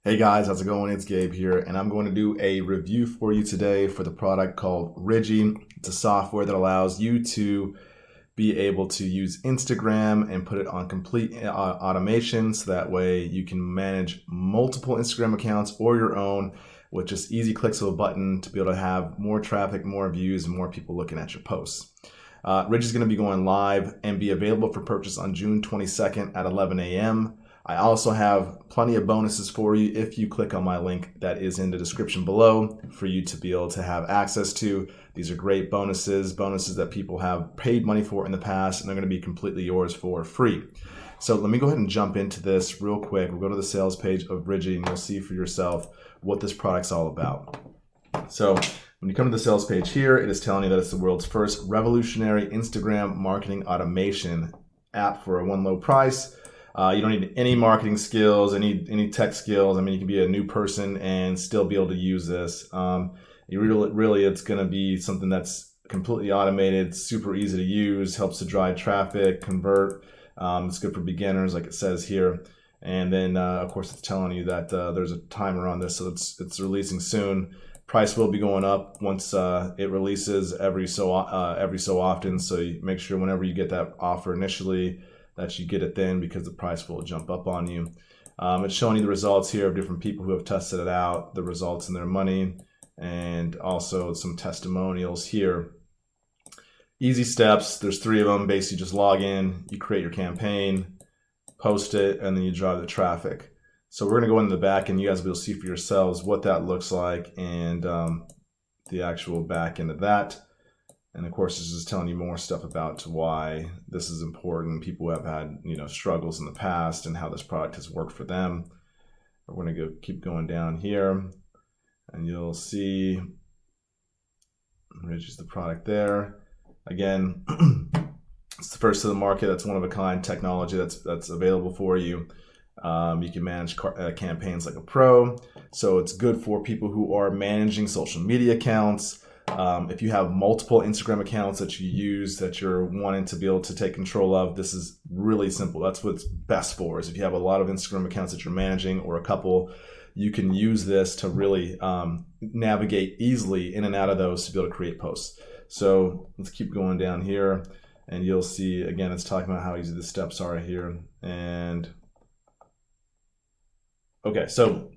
Hey guys, how's it going? It's Gabe here, and I'm going to do a review for you today for the product called Ridgee. It's a software that allows you to be able to use Instagram and put it on complete automation, so that way you can manage multiple Instagram accounts or your own with just easy clicks of a button to be able to have more traffic, more views, and more people looking at your posts. Ridgee is going to be going live and be available for purchase on June 22nd at 11 a.m. I also have plenty of bonuses for you if you click on my link that is in the description below for you to be able to have access to. These are great bonuses that people have paid money for in the past, and they're going to be completely yours for free. So let me go ahead and jump into this real quick. We'll go to the sales page of Ridgee and you'll see for yourself what this product's all about. So when you come to the sales page here, it is telling you that it's the world's first revolutionary Instagram marketing automation app for a one low price. You don't need any marketing skills, any tech skills. I mean, you can be a new person and still be able to use this. Really, it's going to be something that's completely automated, super easy to use, helps to drive traffic, convert. It's good for beginners, like it says here. And then, of course, it's telling you that there's a timer on this, so it's releasing soon. Price will be going up once it releases every so often. So you make sure whenever you get that offer initially, that you get it then, because the price will jump up on you. It's showing you the results here of different people who have tested it out, the results and their money, and also some testimonials here. Easy steps, there's 3 of them. Basically just log in, you create your campaign, post it, and then you drive the traffic. So we're gonna go into the back and you guys will be able to see for yourselves what that looks like, and the actual back end of that. And of course, this is telling you more stuff about why this is important. People who have had, struggles in the past and how this product has worked for them. We're going to keep going down here, and you'll see Ridgee's the product there. Again, it's the first to the market. That's one of a kind technology that's available for you. You can manage campaigns like a pro. So it's good for people who are managing social media accounts. If you have multiple Instagram accounts that you use that you're wanting to be able to take control of, this is really simple. That's what it's best for, is if you have a lot of Instagram accounts that you're managing, or a couple, you can use this to really navigate easily in and out of those to be able to create posts. So let's keep going down here, and you'll see, again, it's talking about how easy the steps are here. And okay, so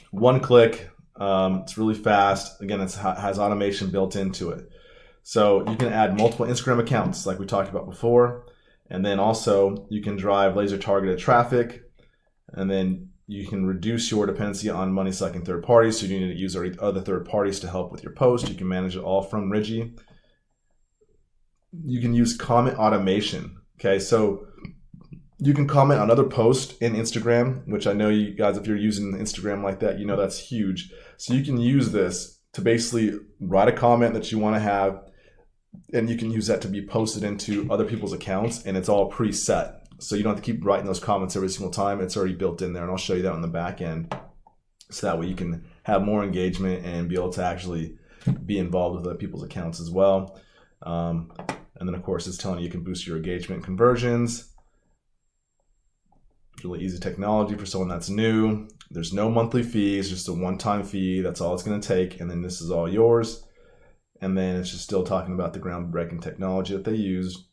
one click. It's really fast. Again, it has automation built into it. So you can add multiple Instagram accounts like we talked about before. And then also you can drive laser targeted traffic. And then you can reduce your dependency on money sucking third parties. So you need to use other third parties to help with your post. You can manage it all from Ridgee. You can use comment automation. Okay, so you can comment on other posts in Instagram, which I know you guys, if you're using Instagram like that, that's huge. So you can use this to basically write a comment that you want to have, and you can use that to be posted into other people's accounts, and it's all preset. So you don't have to keep writing those comments every single time. It's already built in there, and I'll show you that on the back end. So that way you can have more engagement and be able to actually be involved with other people's accounts as well. And then, of course, it's telling you can boost your engagement conversions. Really easy technology for someone that's new. There's no monthly fee. It's just a one-time fee. That's all it's going to take, and then this is all yours. And then it's just still talking about the groundbreaking technology that they use.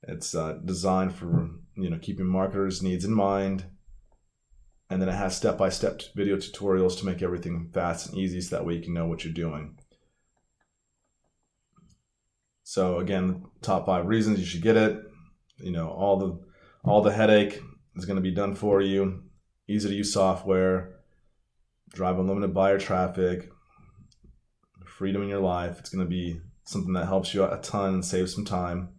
It's designed for keeping marketers' needs in mind, and then it has step-by-step video tutorials to make everything fast and easy, so that way you can know what you're doing. So again, top 5 reasons you should get it. All the headache is going to be done for you. Easy to use software, drive unlimited buyer traffic, freedom in your life. It's going to be something that helps you out a ton and saves some time.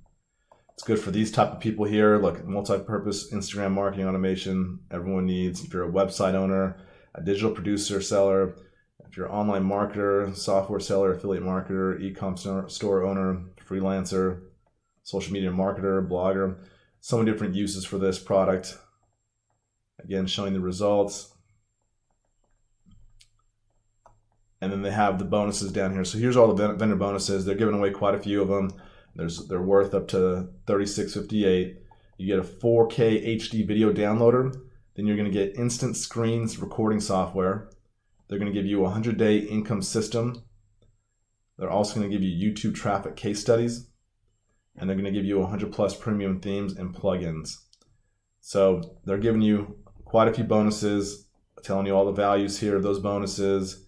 It's good for these type of people here, like multi-purpose Instagram marketing automation everyone needs. If you're a website owner, a digital producer, seller, if you're an online marketer, software seller, affiliate marketer, e-com store owner, freelancer, social media marketer, blogger. So many different uses for this product. Again, showing the results. And then they have the bonuses down here. So here's all the vendor bonuses. They're giving away quite a few of them. They're worth up to $36.58. You get a 4K HD video downloader. Then you're going to get instant screens recording software. They're going to give you a 100-day income system. They're also going to give you YouTube traffic case studies. And they're going to give you 100+ premium themes and plugins. So they're giving you quite a few bonuses, telling you all the values here of those bonuses.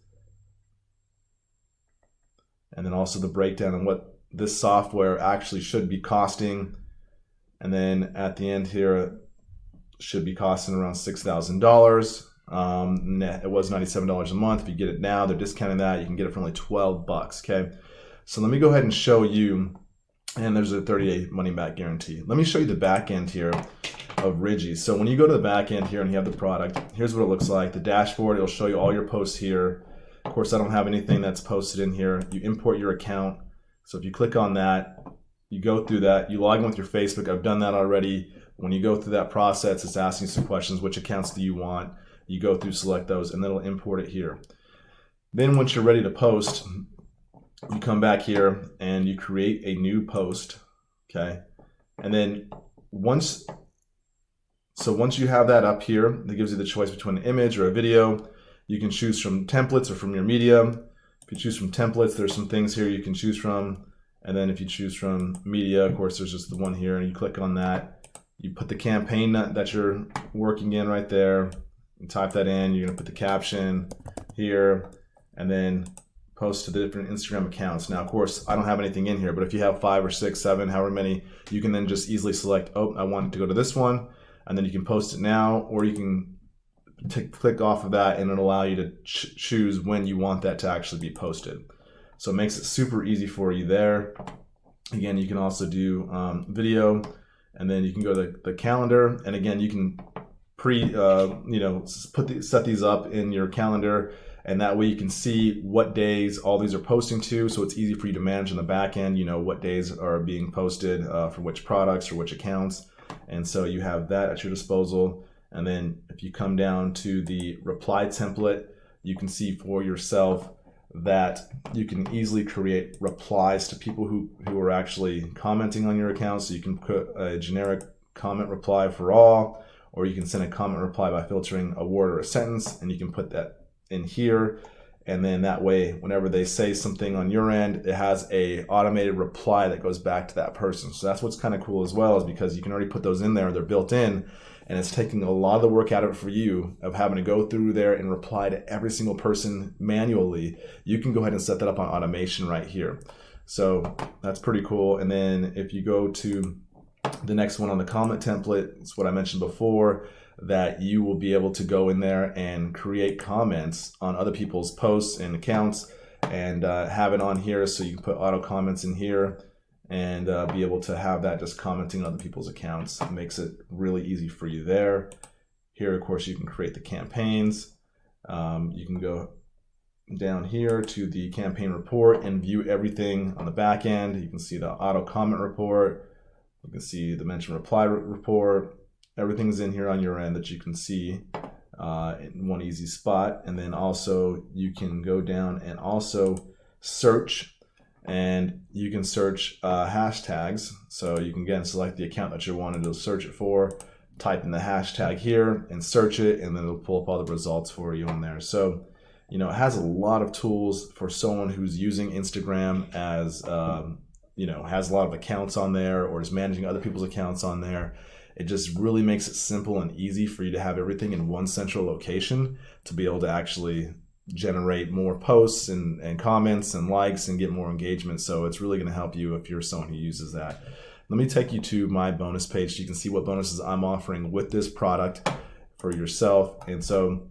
And then also the breakdown on what this software actually should be costing. And then at the end here, it should be costing around $6,000. It was $97 a month. If you get it now, they're discounting that. You can get it for only $12, okay? So let me go ahead and show you, and there's a 30-day money back guarantee. Let me show you the back end here of Ridgee. So when you go to the back end here and you have the product, here's what it looks like. The dashboard, it'll show you all your posts here. Of course, I don't have anything that's posted in here. You import your account. So if you click on that, you go through that, you log in with your Facebook. I've done that already. When you go through that process, it's asking you some questions. Which accounts do you want? You go through, select those, and then it'll import it here. Then once you're ready to post, you come back here and you create a new post, okay? And then once you have that up here, that gives you the choice between an image or a video. You can choose from templates or from your media. If you choose from templates, there's some things here you can choose from. And then if you choose from media, of course, there's just the one here, and you click on that. You put the campaign that you're working in right there. You type that in. You're going to put the caption here, and then post to the different Instagram accounts. Now, of course, I don't have anything in here, but if you have 5 or 6, 7, however many, you can then just easily select, oh, I want it to go to this one, and then you can post it now, or you can click off of that, and it'll allow you to choose when you want that to actually be posted. So it makes it super easy for you there. Again, you can also do video, and then you can go to the calendar, and again, you can set these up in your calendar, and that way you can see what days all these are posting to, so it's easy for you to manage in the back end, what days are being posted for which products or which accounts. And so you have that at your disposal. And then if you come down to the reply template, you can see for yourself that you can easily create replies to people who are actually commenting on your account. So you can put a generic comment reply for all, or you can send a comment reply by filtering a word or a sentence, and you can put that in here. And then that way, whenever they say something on your end, it has a automated reply that goes back to that person. So that's what's kind of cool as well, is because you can already put those in there, they're built in, and it's taking a lot of the work out of it for you of having to go through there and reply to every single person manually. You can go ahead and set that up on automation right here. So that's pretty cool. And then if you go to the next one on the comment template, it's what I mentioned before, that you will be able to go in there and create comments on other people's posts and accounts, and have it on here, so you can put auto comments in here and be able to have that just commenting on other people's accounts. It makes it really easy for you there. Here, of course, you can create the campaigns. You can go down here to the campaign report and view everything on the back end. You can see the auto comment report. You can see the mention reply report. Everything's in here on your end that you can see in one easy spot. And then also you can go down and also search, and you can search hashtags. So you can again select the account that you wanted to search it for, type in the hashtag here and search it, and then it'll pull up all the results for you on there. So it has a lot of tools for someone who's using Instagram as has a lot of accounts on there, or is managing other people's accounts on there. It just really makes it simple and easy for you to have everything in one central location to be able to actually generate more posts and comments and likes and get more engagement. So it's really going to help you if you're someone who uses that. Let me take you to my bonus page so you can see what bonuses I'm offering with this product for yourself. And so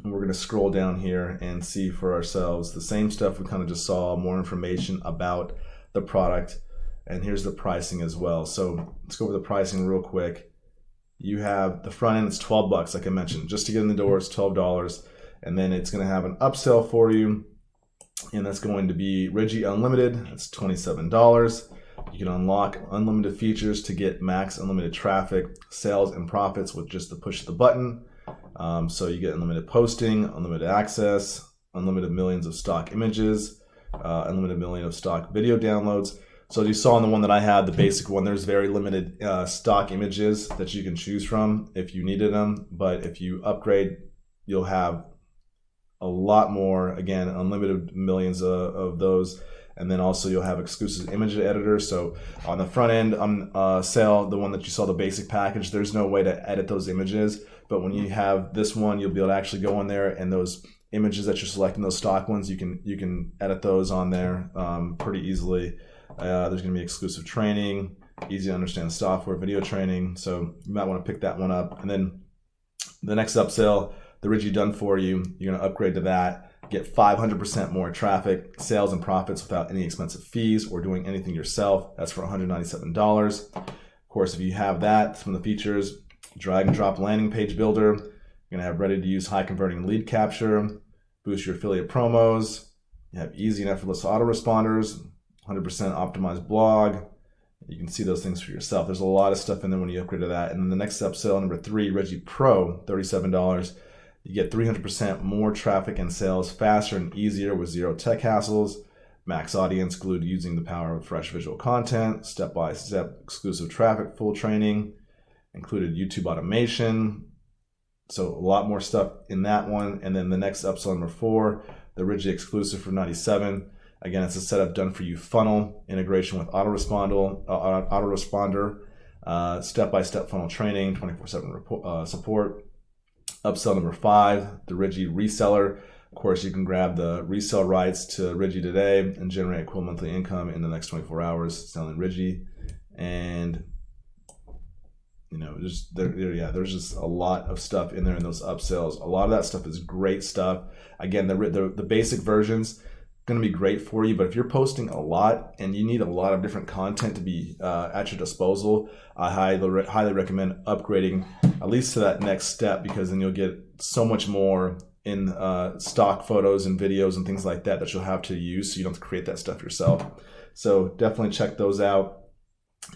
we're going to scroll down here and see for ourselves the same stuff we kind of just saw, more information about the product. And here's the pricing as well. So let's go over the pricing real quick. You have the front end, it's $12, like I mentioned. Just to get in the door, it's $12. And then it's going to have an upsell for you, and that's going to be Ridgee Unlimited. That's $27. You can unlock unlimited features to get max unlimited traffic, sales, and profits with just the push of the button. So you get unlimited posting, unlimited access, unlimited millions of stock images, unlimited million of stock video downloads. So as you saw in the one that I had, the basic one, there's very limited stock images that you can choose from if you needed them. But if you upgrade, you'll have a lot more, again, unlimited millions of those. And then also you'll have exclusive image editor. So on the front end, on sale, the one that you saw, the basic package, there's no way to edit those images. But when you have this one, you'll be able to actually go in there, and those images that you're selecting, those stock ones, you can edit those on there pretty easily. There's going to be exclusive training, easy to understand software, video training. So you might want to pick that one up. And then the next upsell, the Ridgee done for you, you're going to upgrade to that, get 500% more traffic, sales, and profits without any expensive fees or doing anything yourself. That's for $197. Of course, if you have that, some of the features, drag and drop landing page builder, you're going to have ready to use high converting lead capture, boost your affiliate promos, you have easy and effortless autoresponders, 100% optimized blog. You can see those things for yourself. There's a lot of stuff in there when you upgrade to that. And then the next upsell, number 3, Ridgee Pro, $37. You get 300% more traffic and sales faster and easier with zero tech hassles. Max audience glued using the power of fresh visual content, step-by-step exclusive traffic, full training, included YouTube automation. So a lot more stuff in that one. And then the next upsell, number 4, the Ridgee exclusive for $97. Again, it's a setup done for you funnel, integration with autoresponder, step-by-step funnel training, 24/7 support. Upsell number 5, the Ridgee reseller. Of course, you can grab the resale rights to Ridgee today and generate cool monthly income in the next 24 hours selling Ridgee. And there's just a lot of stuff in there in those upsells. A lot of that stuff is great stuff. Again, the basic versions going to be great for you, but if you're posting a lot and you need a lot of different content to be at your disposal, I highly recommend upgrading at least to that next step, because then you'll get so much more in stock photos and videos and things like that you'll have to use, so you don't have to create that stuff yourself. So definitely check those out.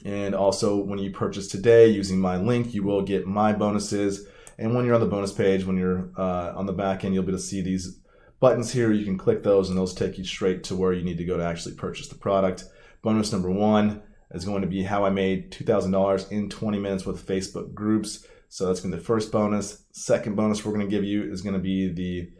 And also, when you purchase today using my link, you will get my bonuses. And when you're on the bonus page, when you're on the back end, you'll be able to see these buttons here. You can click those and those take you straight to where you need to go to actually purchase the product. Bonus number 1 is going to be how I made $2,000 in 20 minutes with Facebook groups. So that's going to be the first bonus. Second bonus we're going to give you is going to be the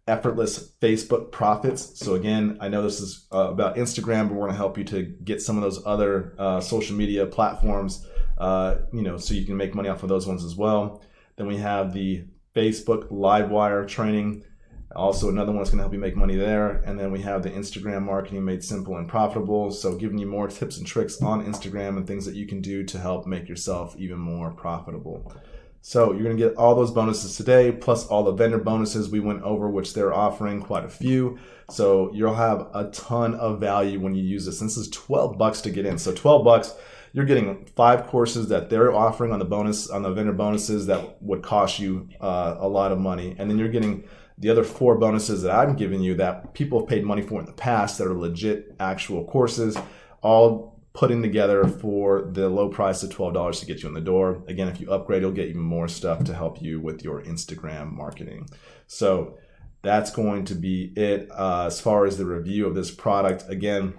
effortless Facebook profits. So again, I know this is about Instagram, but we're going to help you to get some of those other social media platforms, so you can make money off of those ones as well. Then we have the Facebook Livewire training. Also, another one that's going to help you make money there. And then we have the Instagram marketing made simple and profitable. So giving you more tips and tricks on Instagram and things that you can do to help make yourself even more profitable. So you're going to get all those bonuses today, plus all the vendor bonuses we went over, which they're offering quite a few. So you'll have a ton of value when you use this. And this is $12 to get in. So $12, you're getting 5 courses that they're offering on the vendor bonuses that would cost you a lot of money. And then you're getting the other 4 bonuses that I'm giving you that people have paid money for in the past that are legit actual courses, all putting together for the low price of $12 to get you in the door. Again, if you upgrade, you'll get even more stuff to help you with your Instagram marketing. So that's going to be it as far as the review of this product. Again,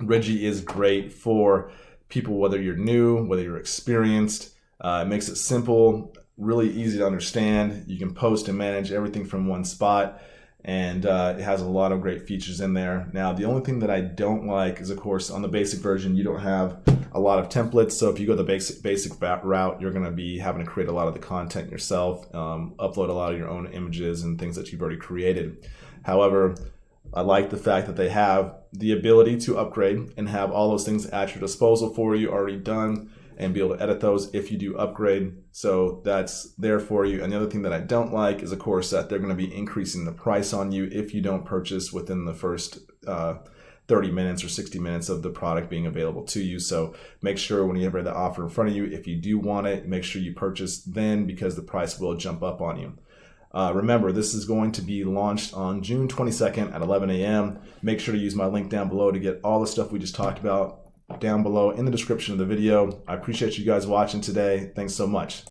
Ridgee is great for people, whether you're new, whether you're experienced. It makes it simple, really easy to understand. You can post and manage everything from one spot, and it has a lot of great features in there. Now, the only thing that I don't like is, of course, on the basic version, you don't have a lot of templates. So if you go the basic route, you're going to be having to create a lot of the content yourself, upload a lot of your own images and things that you've already created. However, I like the fact that they have the ability to upgrade and have all those things at your disposal for you already done, and be able to edit those if you do upgrade. So that's there for you. And the other thing that I don't like is, of course, that they're going to be increasing the price on you if you don't purchase within the first 30 minutes or 60 minutes of the product being available to you. So make sure when you have the offer in front of you, if you do want it, make sure you purchase then, because the price will jump up on you. Remember, this is going to be launched on June 22nd at 11 a.m. Make sure to use my link down below to get all the stuff we just talked about down below in the description of the video. I appreciate you guys watching today. Thanks so much.